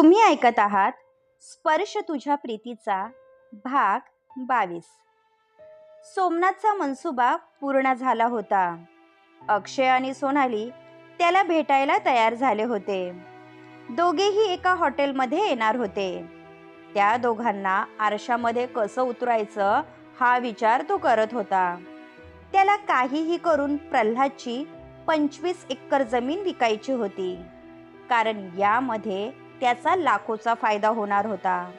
तुम्ही ऐकत आहात स्पर्श तुझ्या प्रीतीचा भाग 22. सोमनाथचा मनसुबा पूर्ण झाला होता. अक्षय आणि सोनाली त्याला भेटायला तयार झाले होते. दोघेही एका हॉटेलमध्ये येणार होते. त्या दोघांना आरशामध्ये कसं उतरायचं हा विचार तो करत होता. त्याला काहीही करून प्रल्हादची 25 एकर जमीन विकायची होती, कारण यामध्ये त्याचा लाखोचा फायदा होणार होता.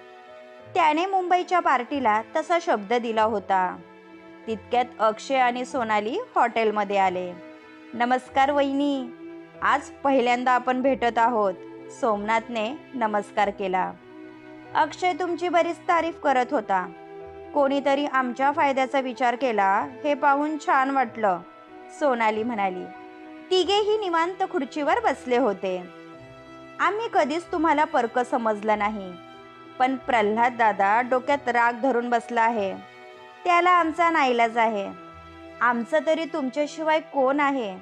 त्याने मुंबईच्या पार्टीला तसा शब्द दिला होता. तितक्यात अक्षय आणि सोनाली हॉटेलमध्ये आले. नमस्कार वहिनी, आज पहिल्यांदा आपण भेटत आहोत. सोमनाथने नमस्कार केला. अक्षय तुमची बरीच तारीफ करत होता. कोणीतरी आमच्या फायद्याचा विचार केला हे पाहून छान वाटलं, सोनाली म्हणाली. तिघेही निवांत खुर्चीवर बसले होते. आम्ही कधीच तुम्हाला परक समजलं नाही, पण प्रल्हाद दादा डोक्यात राग धरून बसला आहे. त्याला आमचा नाईलाज आहे. आमचं तरी तुमच्याशिवाय कोण आहे?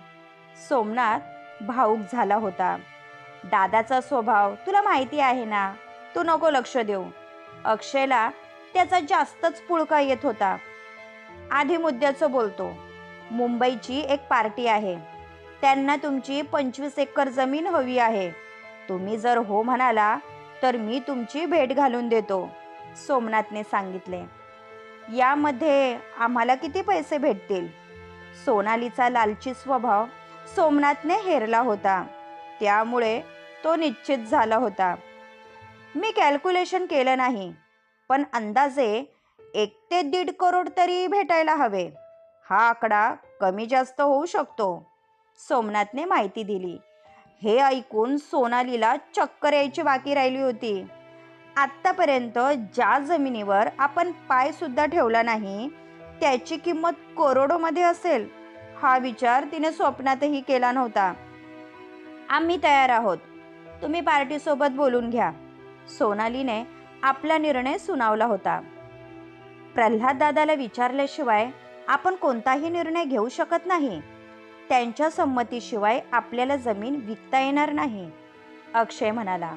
सोमनाथ भावूक झाला होता. दादाचा स्वभाव तुला माहिती आहे ना, तू नको लक्ष देऊ. अक्षयला त्याचा जास्तच पुळका येत होता. आधी मुद्द्याचं बोलतो. मुंबईची एक पार्टी आहे. त्यांना तुमची 25 एकर जमीन हवी आहे. तुम्ही जर हो म्हणाला तर मी तुमची भेट घालून देतो, सोमनाथने सांगितले. यामध्ये आम्हाला किती पैसे भेटतील? सोनालीचा लालची स्वभाव सोमनाथने हेरला होता, त्यामुळे तो निश्चित झाला होता. मी कॅल्क्युलेशन केलं नाही, पण अंदाजे 1 ते 1.5 करोड तरी भेटायला हवे. हा आकडा कमी जास्त होऊ शकतो, सोमनाथने माहिती दिली. हे ऐकून सोनालीला चक्कर यायची बाकी राहिली होती. आत्तापर्यंत ज्या जमिनीवर आपण पाय सुद्धा ठेवला नाही त्याची किंमत करोडोमध्ये असेल, हा विचार तिने स्वप्नातही केला नव्हता. आम्ही तयार आहोत, तुम्ही पार्टीसोबत बोलून घ्या, सोनालीने आपला निर्णय सुनावला होता. प्रल्हाद दादाला विचारल्याशिवाय आपण कोणताही निर्णय घेऊ शकत नाही. त्यांच्या संमतीशिवाय आपल्याला जमीन विकता येणार नाही, अक्षय म्हणाला.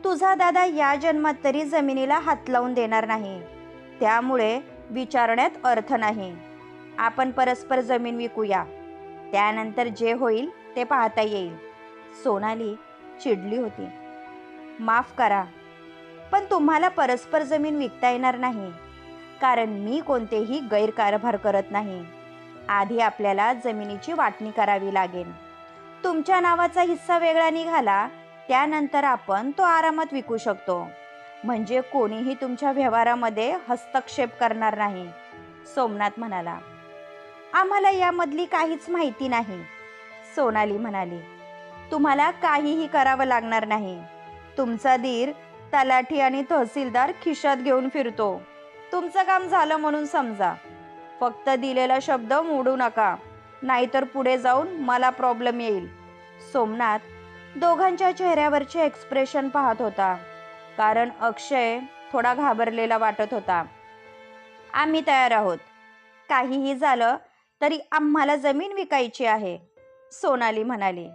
तुझा दादा या जन्मात तरी जमिनीला हात लावून देणार नाही, त्यामुळे विचारण्यात अर्थ नाही. आपण परस्पर जमीन विकूया, त्यानंतर जे होईल ते पाहता येईल. सोनाली चिडली होती. माफ करा, पण तुम्हाला परस्पर जमीन विकता येणार नाही, कारण मी कोणतेही गैरकारभार करत नाही. आधी आपल्याला जमिनीची वाटणी करावी लागेल. तुमच्या नावाचा हिस्सा वेगळा निघाला त्यानंतर आपण तो आरामात विकू शकतो, म्हणजे कोणीही तुमच्या व्यवहारामध्ये हस्तक्षेप करणार नाही, सोमनाथ म्हणाला. आम्हाला यामधली काहीच माहिती नाही, सोनाली म्हणाली. तुम्हाला काहीही करावं लागणार नाही. तुमचा दीर तलाठी आणि तहसीलदार खिशात घेऊन फिरतो. तुमचं काम झालं म्हणून समजा. फक्त दिलेला शब्द मोडू नका, नाहीतर पुढे जाऊन मला प्रॉब्लेम येईल. सोमनाथ दोघांच्या चेहऱ्यावरचे एक्सप्रेशन पाहत होता, कारण अक्षय थोडा घाबरलेला वाटत होता. आम्ही तयार आहोत. काहीही झालं तरी आम्हाला जमीन विकायची आहे, सोनाली म्हणाली.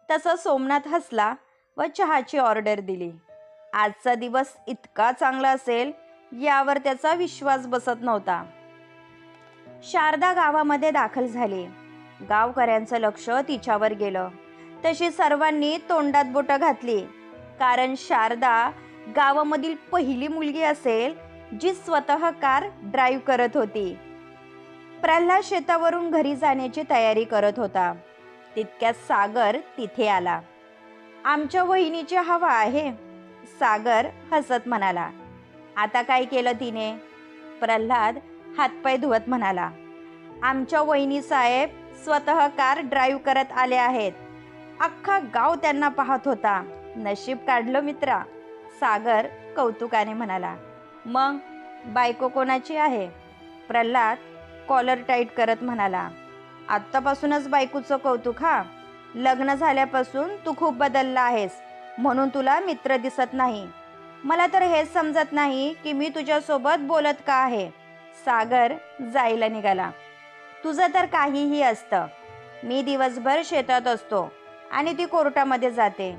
तसा सोमनाथ हसला व चहाची ऑर्डर दिली. आजचा दिवस इतका चांगला असेल यावर त्याचा विश्वास बसत नव्हता. शारदा गावामध्ये दाखल झाली. गावकऱ्यांचं लक्ष तिच्यावर गेलं. तशी सर्वांनी तोंडात बोटं घातली, कारण शारदा गावामधील पहिली मुलगी असेल जी स्वतः कार ड्राईव्ह करत होती. प्रल्हाद शेतावरून घरी जाण्याची तयारी करत होता. तितक्यात सागर तिथे आला. आमच्या वहिनीची हवा आहे, सागर हसत म्हणाला. आता काय केलं तिने? प्रल्हाद हातपाय धुवत म्हणाला. आमच्या वहिनी साहेब स्वतः कार ड्राईव्ह करत आले आहेत. अख्खा गाव त्यांना पाहत होता. नशीब काढलं मित्रा, सागर कौतुकाने म्हणाला. मग बायको कोणाची आहे? प्रल्हाद कॉलर टाईट करत म्हणाला. आत्तापासूनच बायकोचं कौतुक? हा, लग्न झाल्यापासून तू खूप बदलला आहेस, म्हणून तुला मित्र दिसत नाही. मला तर हेच समजत नाही की मी तुझ्यासोबत बोलत का आहे. सागर जायला निघाला. तुझं तर काहीही असतं. मी दिवसभर शेतात असतो आणि ती कोर्टामध्ये जाते.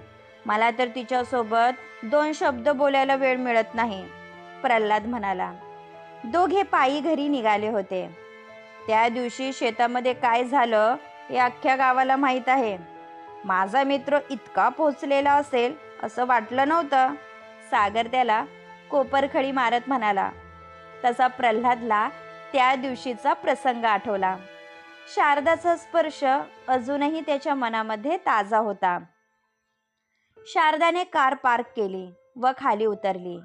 मला तर तिच्यासोबत 2 शब्द बोलायला वेळ मिळत नाही, प्रल्हाद म्हणाला. दोघे पायी घरी निघाले होते. त्या दिवशी शेतामध्ये काय झालं हे अख्ख्या गावाला माहीत आहे. माझा मित्र इतका पोचलेला असेल असं वाटलं नव्हतं, सागर त्याला कोपरखळी मारत म्हणाला. तसा प्रल्हादला त्या दिवशीचा प्रसंग आठवला. शारदाचा स्पर्श अजूनही त्याच्या मनामध्ये ताजा होता. शारदाने कार पार्क केली व खाली उतरली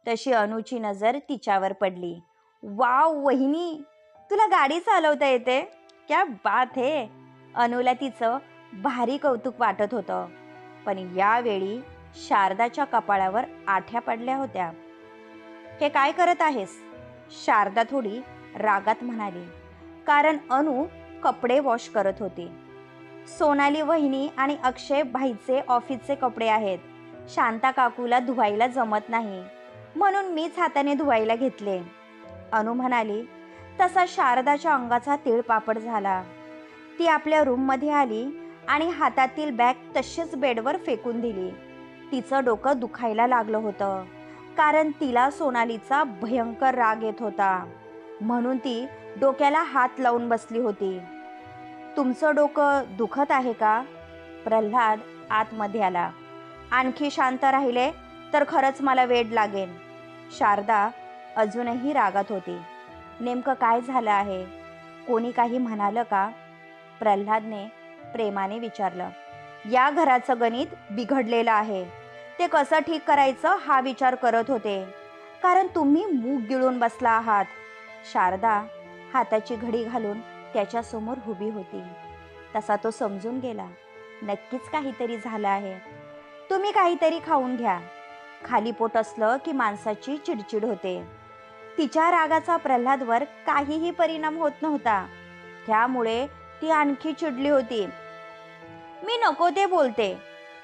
तशी अनुची नजर तिच्यावर पडली. वाव वहिनी, तुला गाडी चालवता येते, क्या बात है. अनुला तिचं भारी कौतुक वाटत होतं. पण यावेळी शारदाच्या कपाळावर आठ्या पडल्या होत्या. हे काय करत आहेस, शारदा थोडी रागात म्हणाली, कारण अनु कपडे वॉश करत होती. सोनाली वहिनी आणि अक्षय भाईचे ऑफिसचे कपडे आहेत. शांता काकूला धुवायला जमत नाही म्हणून मीच हाताने धुवायला घेतले, अनु म्हणाली. तसा शारदाच्या अंगाचा तिळपापड झाला. ती आपल्या रूममध्ये आली आणि हातातील बॅग तशीच बेडवर फेकून दिली. तिचं डोकं दुखायला लागलं होतं, कारण तिला सोनालीचा भयंकर राग येत होता. म्हणून ती डोक्याला हात लावून बसली होती. तुमचं डोकं दुखत आहे का, प्रल्हाद आतमध्ये आला. आणखी शांत राहिले तर खरंच मला वेड लागेल. शारदा अजूनही रागात होती. नेमकं काय झालं आहे, कोणी काही म्हणालं का, प्रल्हादने प्रेमाने विचारलं. या घराचं गणित बिघडलेलं आहे. ते कसं ठीक करायचं हा विचार करत होते, कारण तुम्ही मूग गिळून बसला आहात. शारदा हाताची घडी घालून त्याच्यासमोर उभी होती. तसा तो समजून गेला. नक्कीच काहीतरी झालं आहे. तुम्ही काहीतरी खाऊन घ्या. खाली पोट असलं की माणसाची चिडचिड होते. तिच्या रागाचा प्रल्हादवर काहीही परिणाम होत नव्हता. त्यामुळे ती आणखी चिडली होती. मी नको ते बोलते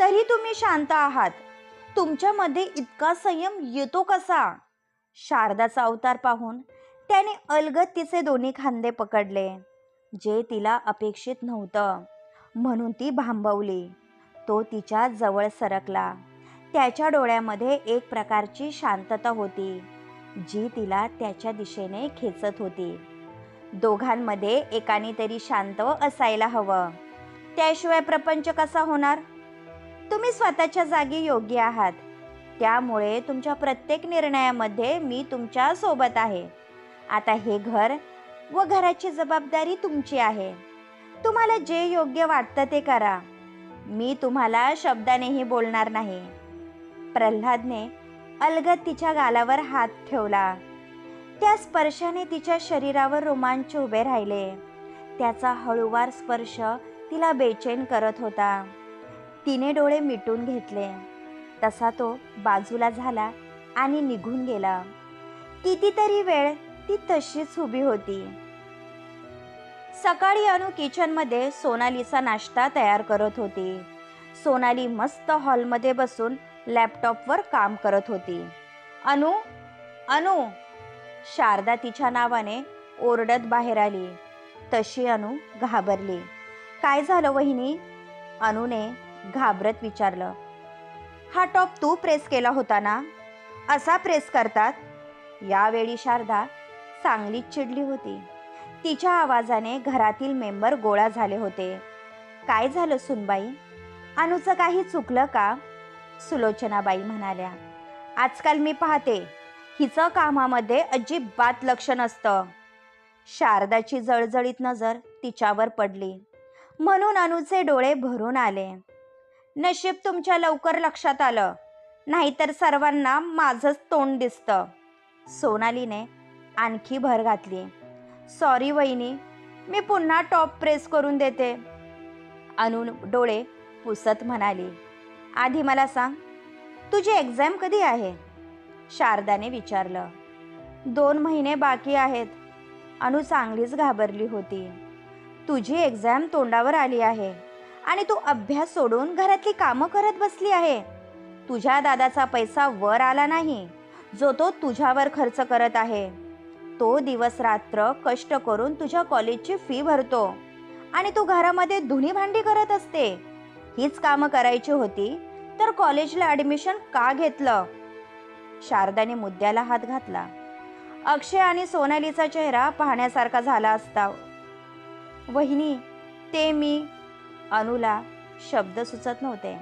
तरी तुम्ही शांत आहात. तुमच्यामध्ये इतका संयम येतो कसा. शारदाचा अवतार पाहून त्याने अलगद तिचे दोन्ही खांदे पकडले, जे तिला अपेक्षित नव्हतं. म्हणून ती भांबवली. तो तिच्या जवळ सरकला. त्याच्या डोळ्यामध्ये एक प्रकारची शांतता होती, जी तिला त्याच्या दिशेने खेचत होती. दोघांमध्ये एकाने तरी शांत असायला हवं, त्याशिवाय प्रपंच कसा होणार. तुम्ही स्वतःच्या जागी योग्य आहात, त्यामुळे तुमच्या प्रत्येक निर्णयामध्ये मी तुमच्या सोबत आहे. आता हे घर व घराची जबाबदारी तुमची आहे. तुम्हाला जे योग्य वाटतं ते करा. मी तुम्हाला शब्दानेही बोलणार नाही. प्रल्हादने अलगद तिच्या गालावर हात ठेवला. त्या स्पर्शाने तिच्या शरीरावर रोमांच उभे राहिले. त्याचा हळूवार स्पर्श तिला बेचैन करत होता. तिने डोळे मिटून घेतले. तसा तो बाजूला झाला आणि निघून गेला. कितीतरी वेळ ती तशीच उभी होती. सकाळी अनु किचनमध्ये सोनालीचा नाश्ता तयार करत होती. सोनाली मस्त हॉलमध्ये बसून लॅपटॉपवर काम करत होती. अनु अनु, शारदा तिच्या नावाने ओरडत बाहेर आली. तशी अनु घाबरली. काय झालं वहिनी, अनुने घाबरत विचारलं. हा टॉप तू प्रेस केला होता ना, असा प्रेस करतात. यावेळी शारदा चांगलीच चिडली होती. तिच्या आवाजाने घरातील मेंबर गोळा झाले होते. काय झालं सुनबाई, अनुचं काही चुकलं का, सुलोचनाबाई म्हणाल्या. आजकाल मी पाहते हिचं कामामध्ये अजिबात लक्ष नसतं. शारदाची जळजळीत नजर तिच्यावर पडली, म्हणून अनुचे डोळे भरून आले. नशीब तुमच्या लवकर लक्षात आलं, नाहीतर सर्वांना माझंच तोंड दिसतं. सोनालीने आणखी भर घातली. सॉरी वहिनी, मी पुन्हा टॉप प्रेस करून देते, अनु डोळे पुसत म्हणाली. आधी मला सांग, तुझी एक्झाम कधी आहे, शारदाने विचारलं. 2 महिने बाकी आहेत. अनु चांगलीच घाबरली होती. तुझी एक्झाम तोंडावर आली आहे आणि तू अभ्यास सोडून घरातली कामं करत बसली आहे. तुझ्या दादाचा पैसा वर आला नाही, जो तो तुझ्यावर खर्च करत आहे. तो दिवस रात्र कष्ट करून तुझ्या कॉलेजची फी भरतो आणि तू घरामध्ये धुणी भांडी करत असते. हीच कामं करायची होती तर कॉलेजला ॲडमिशन का घेतलं? शारदाने मुद्द्याला हात घातला. अक्षय आणि सोनालीचा चेहरा पाहण्यासारखा झाला असता. वहिनी, ते मी. अनुला शब्द सुचत नव्हते.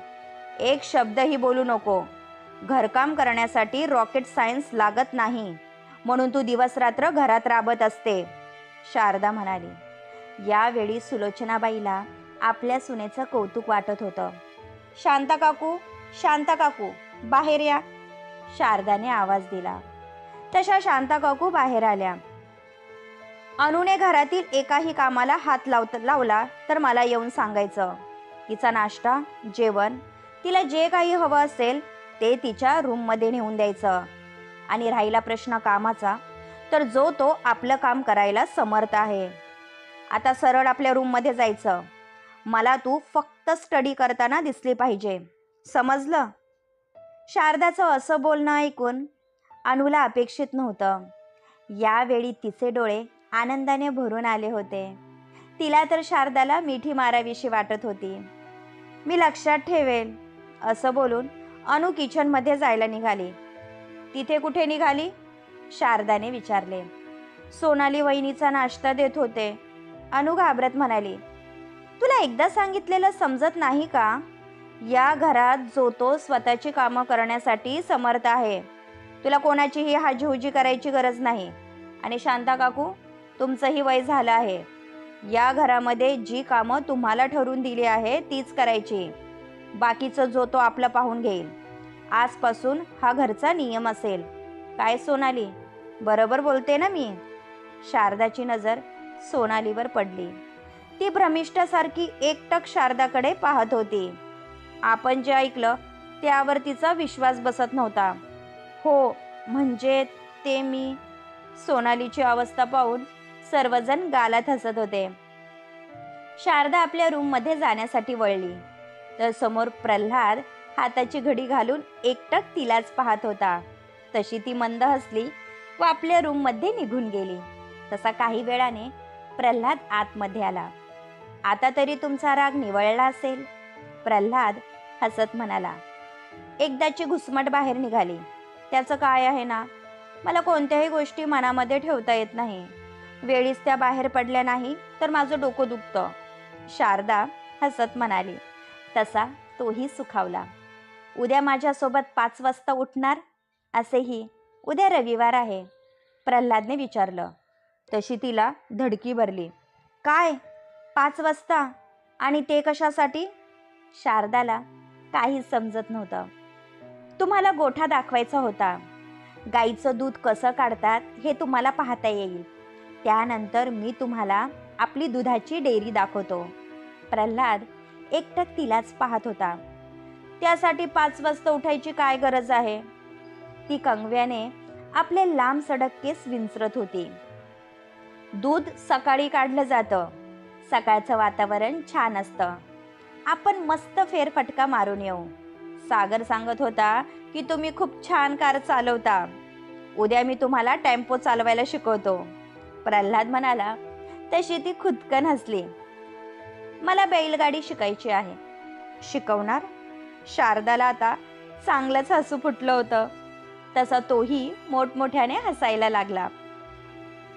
एक शब्दही बोलू नको. घरकाम करण्यासाठी रॉकेट सायन्स लागत नाही, म्हणून तू दिवस रात्र घरात राबत असते, शारदा म्हणाली. यावेळी सुलोचनाबाईला आपल्या सुनेचं कौतुक वाटत होतं. शांता काकू, शांता काकू, बाहेर या, शारदाने आवाज दिला. तशा शांता काकू बाहेर आल्या. अनुने घरातील एकाही कामाला हात लावला तर मला येऊन सांगायचं. तिचा नाश्ता, जेवण, तिला जे काही हवं असेल ते तिच्या रूममध्ये नेऊन द्यायचं. आणि राहिला प्रश्न कामाचा, तर जो तो आपलं काम करायला समर्थ आहे. आता सरळ आपल्या रूममध्ये जायचं. मला तू फक्त स्टडी करताना दिसली पाहिजे, समजलं? शारदाचं असं बोलणं ऐकून अनुला अपेक्षित नव्हतं. यावेळी तिचे डोळे आनंदाने भरून आले होते. तिला तर शारदाला मिठी मारावीशी वाटत होती. मी लक्षात ठेवेल, असं बोलून अनु किचनमध्ये जायला निघाली. तिथे कुठे निघाली? शारदाने विचारले. सोनाली वहिनीचा नाश्ता देत होते, अनु घाबरत म्हणाली. तुला एकदा सांगितलेलं समजत नाही का? या घरात जो तो स्वतःची कामं करण्यासाठी समर्थ आहे. तुला कोणाचीही हाजीहुजी करायची गरज नाही. आणि शांता काकू, तुमचंही वय झालं आहे. या घरामध्ये जी कामं तुम्हाला ठरवून दिली आहे तीच करायची. बाकीचं जो तो आपलं पाहून घेईल. आजपासून हा घरचा नियम असेल. काय सोनाली, बरोबर बोलते ना मी? शारदाची नजर सोनालीवर पडली. ती भ्रमिष्ठासारखी एकटक शारदाकडे पाहत होती. आपण जे ऐकलं त्यावर तिचा विश्वास बसत नव्हता. हो, म्हणजे ते मी. सोनालीची अवस्था पाहून सर्वजण गालात हसत होते. शारदा आपल्या रूममध्ये जाण्यासाठी वळली तर समोर प्रल्हाद हाताची घडी घालून एकटक तिलाच पाहत होता. तशी ती मंद हसली व आपल्या रूममध्ये निघून गेली. तसा काही वेळाने प्रल्हाद आतमध्ये आला. आता तरी तुमचा राग निवळला असेल, प्रल्हाद हसत म्हणाला. एकदाची घुसमट बाहेर निघाली. त्याचं काय आहे ना, मला कोणत्याही गोष्टी मनामध्ये ठेवता येत नाही. वेळीच त्या बाहेर पडल्या नाही तर माझं डोकं दुखतं, शारदा हसत म्हणाली. तसा तोही सुखावला. उद्या माझ्यासोबत 5 वाजता उठणार? असेही उद्या रविवार आहे, प्रल्हादने विचारलं. तशी तिला धडकी भरली. काय 5 वाजता? आणि ते कशासाठी? शारदाला काहीच समजत नव्हतं. तुम्हाला गोठा दाखवायचा होता. गाईचं दूध कसं काढतात हे तुम्हाला पाहता येईल. त्यानंतर मी तुम्हाला आपली दुधाची डेअरी दाखवतो. प्रल्हाद एकटक तिलाच पाहत होता. त्यासाठी 5 वाजता उठायची काय गरज आहे? ती कंगव्याने आपले लांब सडक केस विंचरत होती. दूध सकाळी काढलं जातं. सकाळचं वातावरण छान असतं. आपण मस्त फेरफटका मारून येऊ. सागर सांगत होता की तुम्ही खूप छान कार चालवता. उद्या मी तुम्हाला टेम्पो चालवायला शिकवतो, प्रल्हाद म्हणाला. तशी ती खुदकन हसली. मला बैलगाडी शिकायची आहे. शिकवणार? शारदाला आता चांगलंच हसू फुटलं होतं. तसा तोही मोठमोठ्याने हसायला लागला.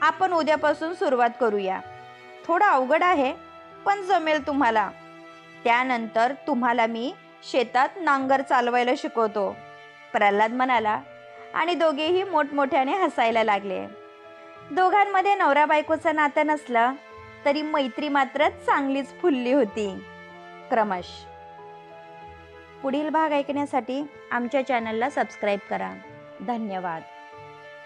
आपण उद्यापासून सुरुवात करूया. थोडं अवघड आहे पण जमेल तुम्हाला. त्यानंतर तुम्हाला मी शेतात नांगर चालवायला शिकवतो, प्रल्हाद म्हणाला. आणि दोघेही मोठमोठ्याने हसायला लागले. दोघांमध्ये नवरा बायकोचं नातं नसलं तरी मैत्री मात्र चांगलीच फुलली होती. क्रमश. पुढील भाग ऐकण्यासाठी आमच्या चॅनलला सबस्क्राईब करा. धन्यवाद.